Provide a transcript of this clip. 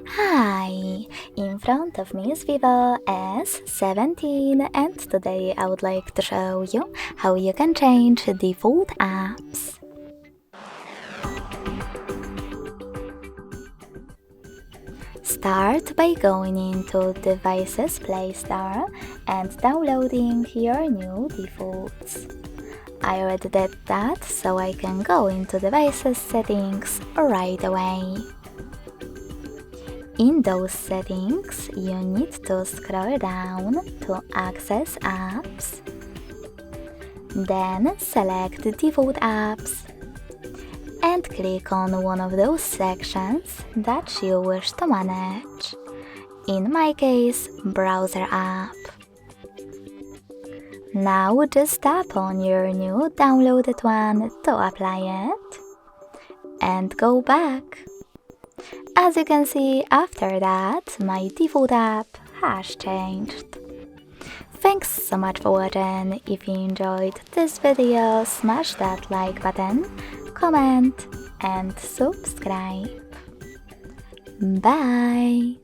Hi! In front of me is VIVO S17 and today I would like to show you how you can change default apps. Start by going into Devices Play Store and downloading your new defaults. I already did that, so I can go into Devices Settings right away. In those settings, you need to scroll down to Access Apps. Then select Default Apps and click on one of those sections that you wish to manage. In my case, Browser app. Now just tap on your new downloaded one to apply it and go back. As you can see, after that, my default app has changed. Thanks so much for watching. If you enjoyed this video, smash that like button, comment and subscribe. Bye!